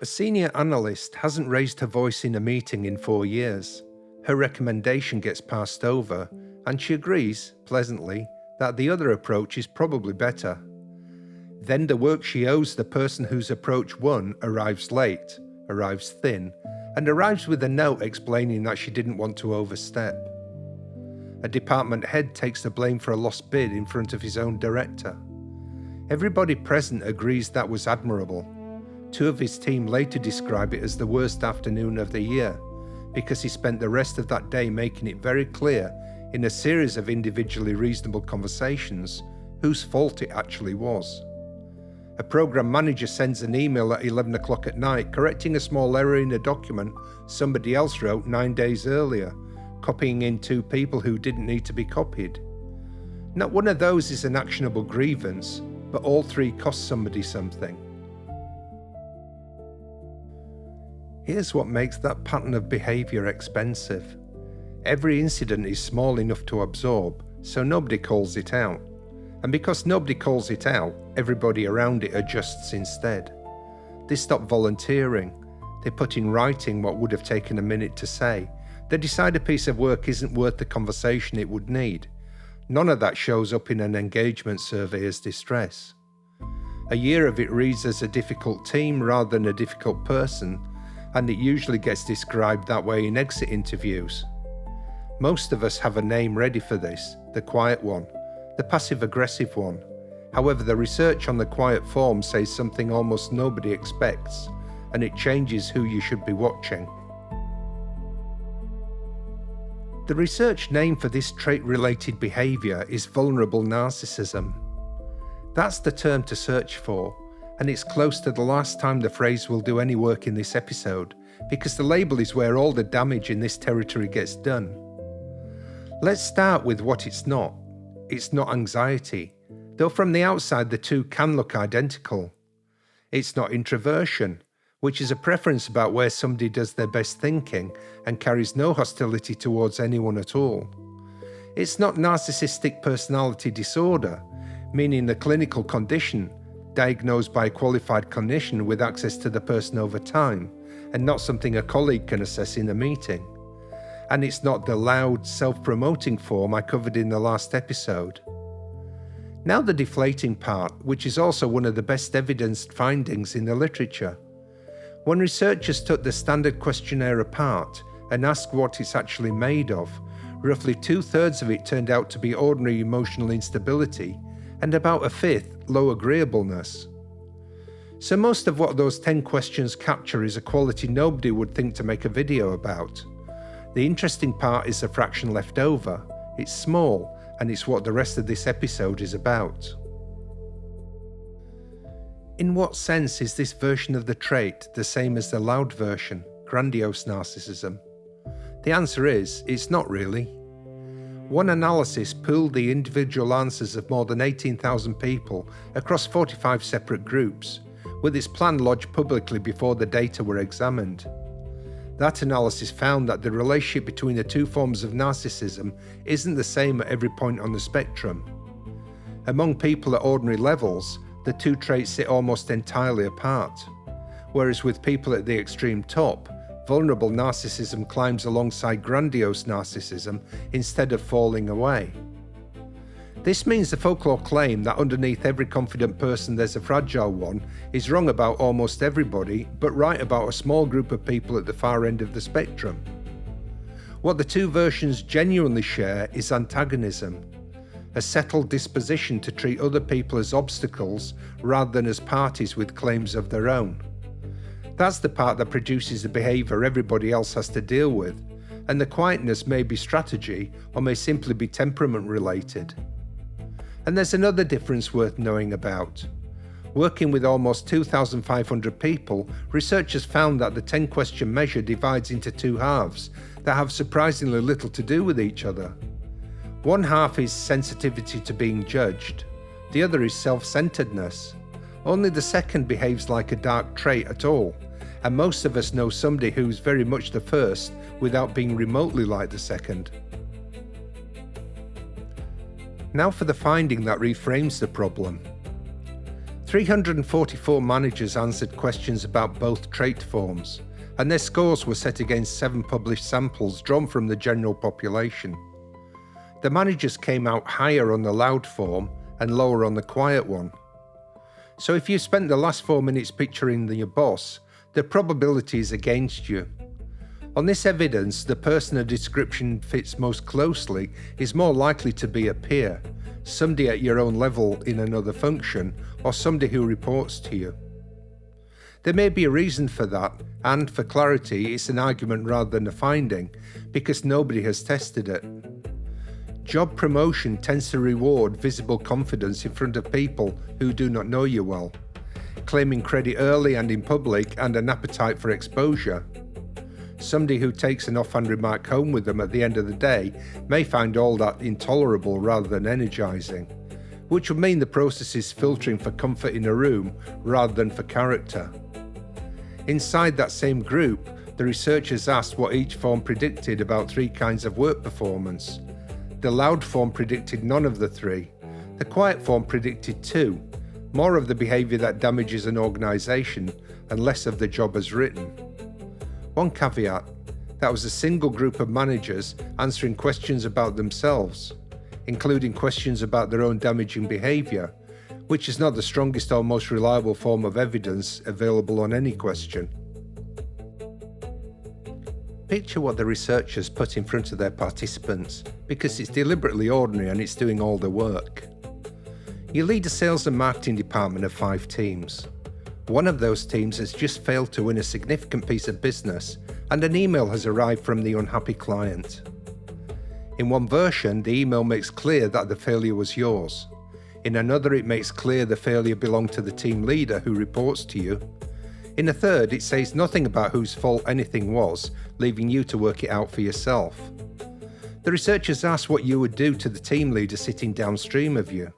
A senior analyst hasn't raised her voice in a meeting in 4 years. Her recommendation gets passed over, and she agrees, pleasantly, that the other approach is probably better. Then the work she owes the person whose approach won arrives late, arrives thin, and arrives with a note explaining that she didn't want to overstep. A department head takes the blame for a lost bid in front of his own director. Everybody present agrees that was admirable. 2 of his team later describe it as the worst afternoon of the year, because he spent the rest of that day making it very clear, in a series of individually reasonable conversations, whose fault it actually was. A program manager sends an email at 11 o'clock at night correcting a small error in a document somebody else wrote 9 days earlier, copying in 2 people who didn't need to be copied. Not one of those is an actionable grievance, but all 3 cost somebody something. Here's what makes that pattern of behaviour expensive. Every incident is small enough to absorb, so nobody calls it out. And because nobody calls it out, everybody around it adjusts instead. They stop volunteering. They put in writing what would have taken a minute to say. They decide a piece of work isn't worth the conversation it would need. None of that shows up in an engagement survey as distress. A year of it reads as a difficult team rather than a difficult person, and it usually gets described that way in exit interviews. Most of us have a name ready for this, the quiet one, the passive-aggressive one. However, the research on the quiet form says something almost nobody expects, and it changes who you should be watching. The research name for this trait-related behaviour is vulnerable narcissism. That's the term to search for, and it's close to the last time the phrase will do any work in this episode, because the label is where all the damage in this territory gets done. Let's start with what it's not. It's not anxiety, though from the outside the 2 can look identical. It's not introversion, which is a preference about where somebody does their best thinking and carries no hostility towards anyone at all. It's not narcissistic personality disorder, meaning a clinical condition diagnosed by a qualified clinician with access to the person over time, and not something a colleague can assess in a meeting. And it's not the loud, self-promoting form I covered in the last episode. Now the deflating part, which is also one of the best evidenced findings in the literature. When researchers took the standard questionnaire apart and asked what it's actually made of, roughly 2/3 of it turned out to be ordinary emotional instability, and about 1/5 low agreeableness. So most of what those 10 questions capture is a quality nobody would think to make a video about. The interesting part is the fraction left over. It's small, and it's what the rest of this episode is about. In what sense is this version of the trait the same as the loud version, grandiose narcissism? The answer is, it's not really. One analysis pooled the individual answers of more than 18,000 people across 45 separate groups, with its plan lodged publicly before the data were examined. That analysis found that the relationship between the 2 forms of narcissism isn't the same at every point on the spectrum. Among people at ordinary levels, the 2 traits sit almost entirely apart, whereas with people at the extreme top, vulnerable narcissism climbs alongside grandiose narcissism instead of falling away. This means the folklore claim that underneath every confident person there's a fragile one is wrong about almost everybody, but right about a small group of people at the far end of the spectrum. What the 2 versions genuinely share is antagonism, a settled disposition to treat other people as obstacles rather than as parties with claims of their own. That's the part that produces the behaviour everybody else has to deal with, and the quietness may be strategy or may simply be temperament related. And there's another difference worth knowing about. Working with almost 2,500 people, researchers found that the 10-question measure divides into 2 halves that have surprisingly little to do with each other. One half is sensitivity to being judged, the other is self-centeredness. Only the second behaves like a dark trait at all, and most of us know somebody who's very much the first without being remotely like the second. Now for the finding that reframes the problem. 344 managers answered questions about both trait forms, and their scores were set against 7 published samples drawn from the general population. The managers came out higher on the loud form and lower on the quiet one. So if you spent the last 4 minutes picturing your boss, the probability is against you. On this evidence, the person a description fits most closely is more likely to be a peer, somebody at your own level in another function, or somebody who reports to you. There may be a reason for that, and for clarity, it's an argument rather than a finding, because nobody has tested it. Job promotion tends to reward visible confidence in front of people who do not know you well, claiming credit early and in public, and an appetite for exposure. Somebody who takes an offhand remark home with them at the end of the day may find all that intolerable rather than energizing, which would mean the process is filtering for comfort in a room rather than for character. Inside that same group, the researchers asked what each form predicted about 3 kinds of work performance. The loud form predicted none of the 3. The quiet form predicted 2, more of the behaviour that damages an organisation and less of the job as written. One caveat, that was a single group of managers answering questions about themselves, including questions about their own damaging behaviour, which is not the strongest or most reliable form of evidence available on any question. Picture what the researchers put in front of their participants, because it's deliberately ordinary and it's doing all the work. You lead a sales and marketing department of 5 teams. One of those teams has just failed to win a significant piece of business, and an email has arrived from the unhappy client. In one version, the email makes clear that the failure was yours. In another, it makes clear the failure belonged to the team leader who reports to you. In a third, it says nothing about whose fault anything was, leaving you to work it out for yourself. The researchers asked what you would do to the team leader sitting downstream of you.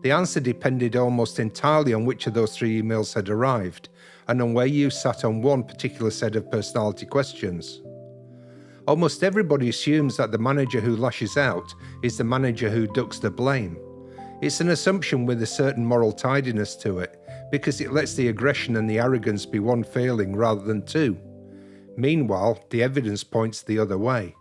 The answer depended almost entirely on which of those 3 emails had arrived, and on where you sat on one particular set of personality questions. Almost everybody assumes that the manager who lashes out is the manager who ducks the blame. It's an assumption with a certain moral tidiness to it, because it lets the aggression and the arrogance be one failing rather than 2. Meanwhile, the evidence points the other way.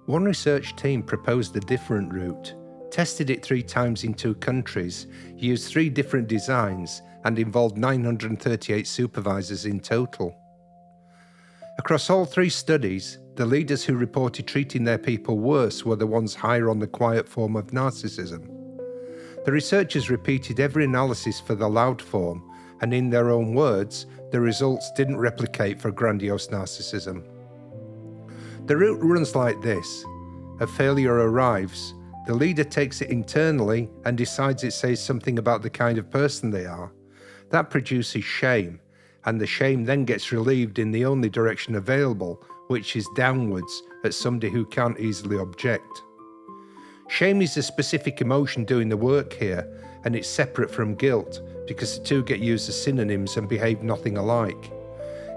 One research team proposed a different route, tested it 3 times in 2 countries, used 3 different designs, and involved 938 supervisors in total. Across all 3 studies, the leaders who reported treating their people worse were the ones higher on the quiet form of narcissism. The researchers repeated every analysis for the loud form, and in their own words, the results didn't replicate for grandiose narcissism. The route runs like this. A failure arrives. The leader takes it internally and decides it says something about the kind of person they are. That produces shame, and the shame then gets relieved in the only direction available, which is downwards at somebody who can't easily object. Shame is a specific emotion doing the work here, and it's separate from guilt, because the 2 get used as synonyms and behave nothing alike.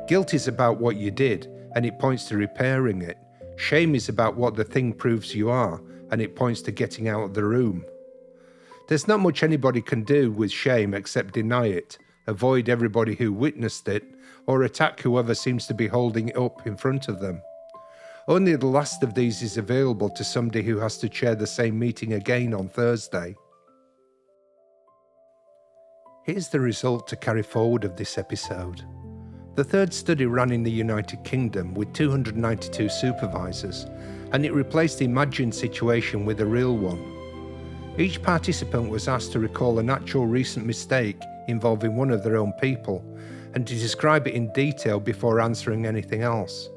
Guilt is about what you did, and it points to repairing it. Shame is about what the thing proves you are, and it points to getting out of the room. There's not much anybody can do with shame except deny it, avoid everybody who witnessed it, or attack whoever seems to be holding it up in front of them. Only the last of these is available to somebody who has to chair the same meeting again on Thursday. Here's the result to carry forward of this episode. The 3rd study ran in the United Kingdom with 292 supervisors, and it replaced the imagined situation with a real one. Each participant was asked to recall an actual recent mistake involving one of their own people, and to describe it in detail before answering anything else.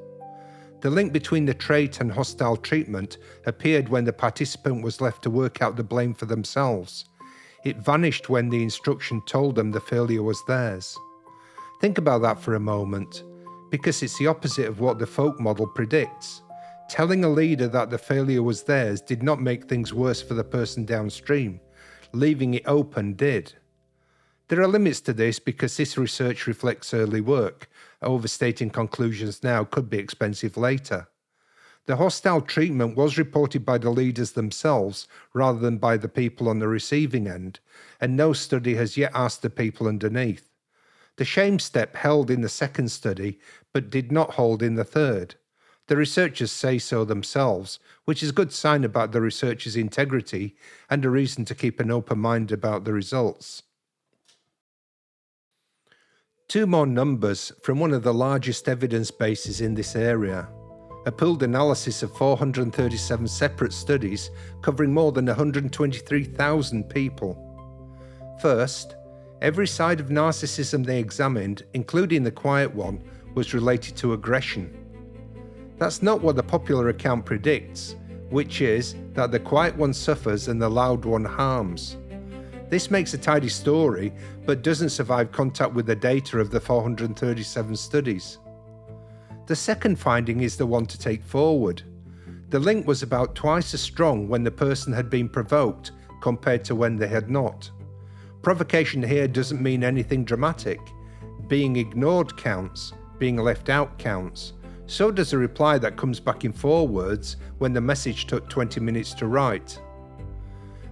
The link between the trait and hostile treatment appeared when the participant was left to work out the blame for themselves. It vanished when the instruction told them the failure was theirs. Think about that for a moment, because it's the opposite of what the folk model predicts. Telling a leader that the failure was theirs did not make things worse for the person downstream. Leaving it open did. There are limits to this because this research reflects early work. Overstating conclusions now could be expensive later. The hostile treatment was reported by the leaders themselves rather than by the people on the receiving end, and no study has yet asked the people underneath. The shame step held in the second study, but did not hold in the third. The researchers say so themselves, which is a good sign about the researchers' integrity and a reason to keep an open mind about the results. Two more numbers from one of the largest evidence bases in this area. A pooled analysis of 437 separate studies covering more than 123,000 people. First, every side of narcissism they examined, including the quiet one, was related to aggression. That's not what the popular account predicts, which is that the quiet one suffers and the loud one harms. This makes a tidy story, but doesn't survive contact with the data of the 437 studies. The second finding is the one to take forward. The link was about twice as strong when the person had been provoked compared to when they had not. Provocation here doesn't mean anything dramatic. Being ignored counts, being left out counts. So does a reply that comes back in 4 words when the message took 20 minutes to write.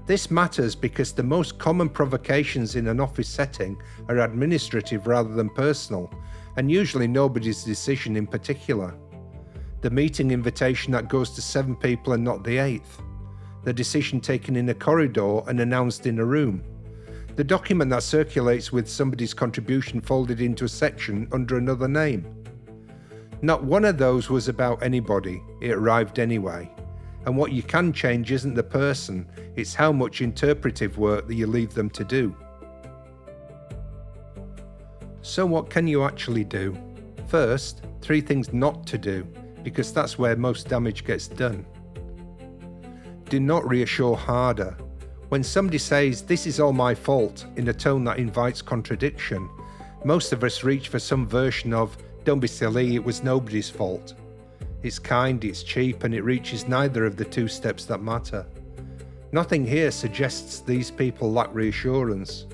This matters because the most common provocations in an office setting are administrative rather than personal, and usually nobody's decision in particular. The meeting invitation that goes to 7 people and not the 8th. The decision taken in a corridor and announced in a room. The document that circulates with somebody's contribution folded into a section under another name. Not one of those was about anybody, it arrived anyway. And what you can change isn't the person, it's how much interpretive work that you leave them to do. So what can you actually do? First, 3 things not to do, because that's where most damage gets done. Do not reassure harder. When somebody says, "This is all my fault," in a tone that invites contradiction, most of us reach for some version of, "Don't be silly, it was nobody's fault." It's kind, it's cheap, and it reaches neither of the 2 steps that matter. Nothing here suggests these people lack reassurance.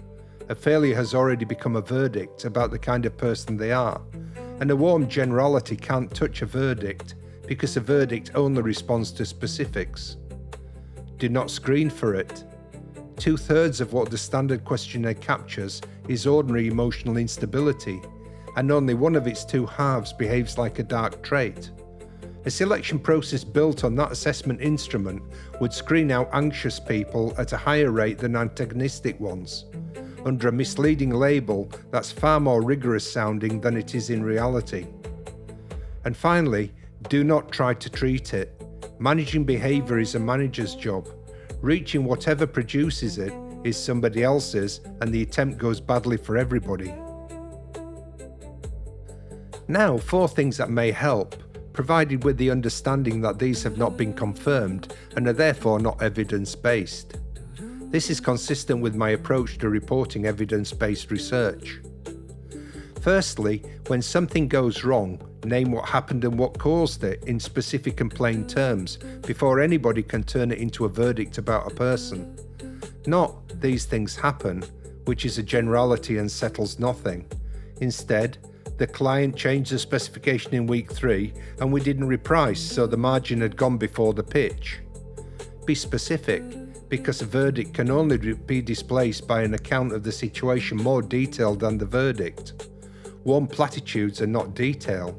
A failure has already become a verdict about the kind of person they are, and a warm generality can't touch a verdict because a verdict only responds to specifics. Do not screen for it. 2/3 of what the standard questionnaire captures is ordinary emotional instability, and only one of its 2 halves behaves like a dark trait. A selection process built on that assessment instrument would screen out anxious people at a higher rate than antagonistic ones, under a misleading label that's far more rigorous sounding than it is in reality. And finally, do not try to treat it. Managing behaviour is a manager's job. Reaching whatever produces it is somebody else's, and the attempt goes badly for everybody. Now, 4 things that may help, provided with the understanding that these have not been confirmed and are therefore not evidence-based. This is consistent with my approach to reporting evidence-based research. Firstly, when something goes wrong, name what happened and what caused it in specific and plain terms before anybody can turn it into a verdict about a person. Not, "these things happen," which is a generality and settles nothing. Instead, the client changed the specification in week 3 and we didn't reprice, so the margin had gone before the pitch. Be specific, because a verdict can only be displaced by an account of the situation more detailed than the verdict. Warm platitudes are not detail.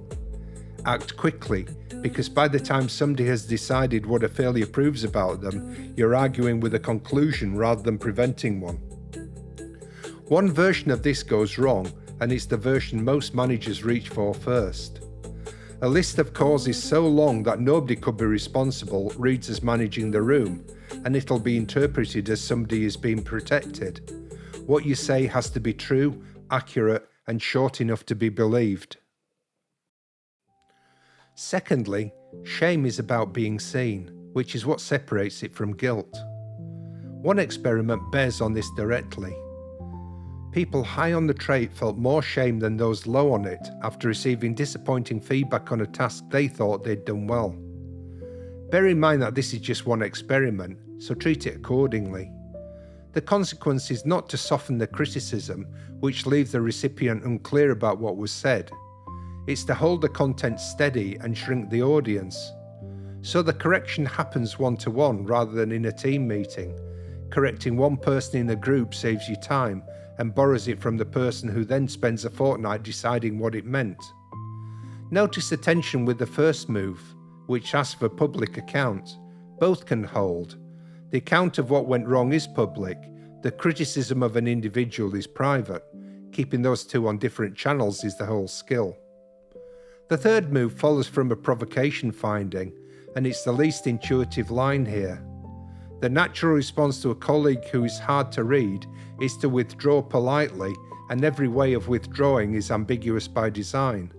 Act quickly, because by the time somebody has decided what a failure proves about them, you're arguing with a conclusion rather than preventing one. One version of this goes wrong, and it's the version most managers reach for first. A list of causes so long that nobody could be responsible reads as managing the room, and it'll be interpreted as somebody is being protected. What you say has to be true, accurate, and short enough to be believed. Secondly, shame is about being seen, which is what separates it from guilt. One experiment bears on this directly. People high on the trait felt more shame than those low on it after receiving disappointing feedback on a task they thought they'd done well. Bear in mind that this is just one experiment, so treat it accordingly. The consequence is not to soften the criticism, which leaves the recipient unclear about what was said. It's to hold the content steady and shrink the audience. So the correction happens one-to-one rather than in a team meeting. Correcting one person in a group saves you time and borrows it from the person who then spends a fortnight deciding what it meant. Notice the tension with the first move, which asks for public account. Both can hold. The account of what went wrong is public. The criticism of an individual is private. Keeping those two on different channels is the whole skill. The third move follows from a provocation finding, and it's the least intuitive line here. The natural response to a colleague who is hard to read is to withdraw politely, and every way of withdrawing is ambiguous by design.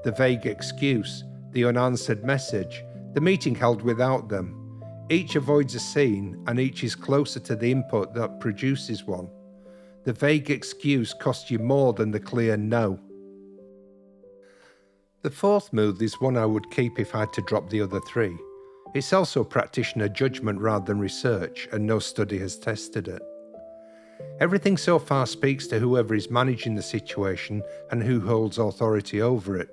The vague excuse, the unanswered message, the meeting held without them. Each avoids a scene, and each is closer to the input that produces one. The vague excuse costs you more than the clear no. The fourth move is one I would keep if I had to drop the other three. It's also practitioner judgment rather than research, and no study has tested it. Everything so far speaks to whoever is managing the situation and who holds authority over it.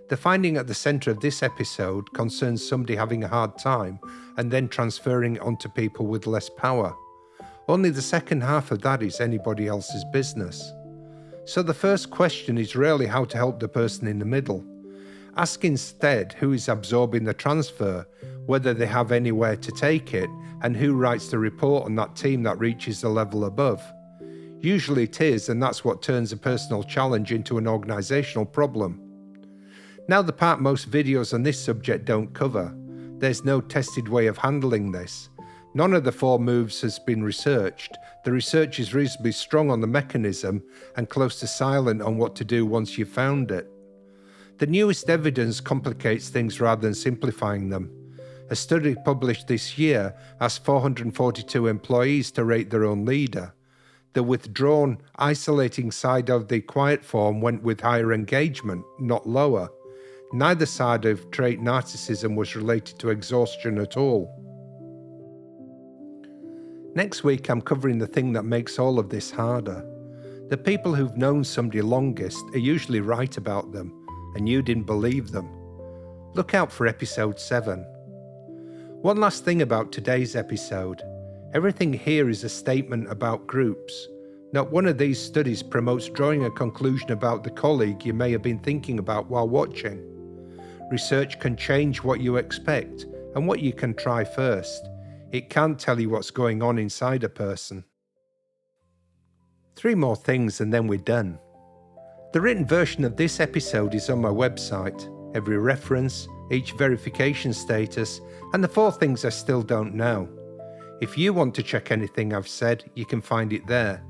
The finding at the centre of this episode concerns somebody having a hard time and then transferring it onto people with less power. Only the second half of that is anybody else's business. So the first question is rarely how to help the person in the middle. Ask instead who is absorbing the transfer, whether they have anywhere to take it, and who writes the report on that team that reaches the level above. Usually it is, and that's what turns a personal challenge into an organisational problem. Now the part most videos on this subject don't cover. There's no tested way of handling this. None of the four moves has been researched. The research is reasonably strong on the mechanism and close to silent on what to do once you've found it. The newest evidence complicates things rather than simplifying them. A study published this year asked 442 employees to rate their own leader. The withdrawn, isolating side of the quiet form went with higher engagement, not lower. Neither side of trait narcissism was related to exhaustion at all. Next week I'm covering the thing that makes all of this harder. The people who've known somebody longest are usually right about them, and you didn't believe them. Look out for episode 7. One last thing about today's episode. Everything here is a statement about groups. Not one of these studies promotes drawing a conclusion about the colleague you may have been thinking about while watching. Research can change what you expect and what you can try first. It can't tell you what's going on inside a person. 3 more things and then we're done. The written version of this episode is on my website. Every reference, each verification status, and the 4 things I still don't know. If you want to check anything I've said, you can find it there.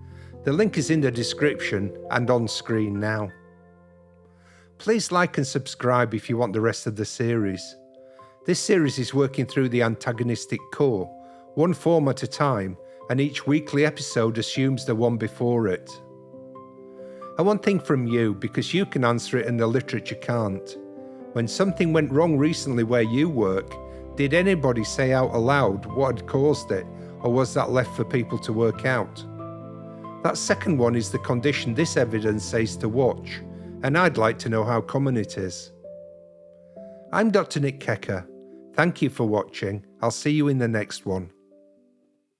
The link is in the description and on screen now. Please like and subscribe if you want the rest of the series. This series is working through the antagonistic core, one form at a time, and each weekly episode assumes the one before it. I want one thing from you, because you can answer it and the literature can't. When something went wrong recently where you work, did anybody say out aloud what had caused it, or was that left for people to work out? That second one is the condition this evidence says to watch, and I'd like to know how common it is. I'm Dr Nick Keca. Thank you for watching. I'll see you in the next one.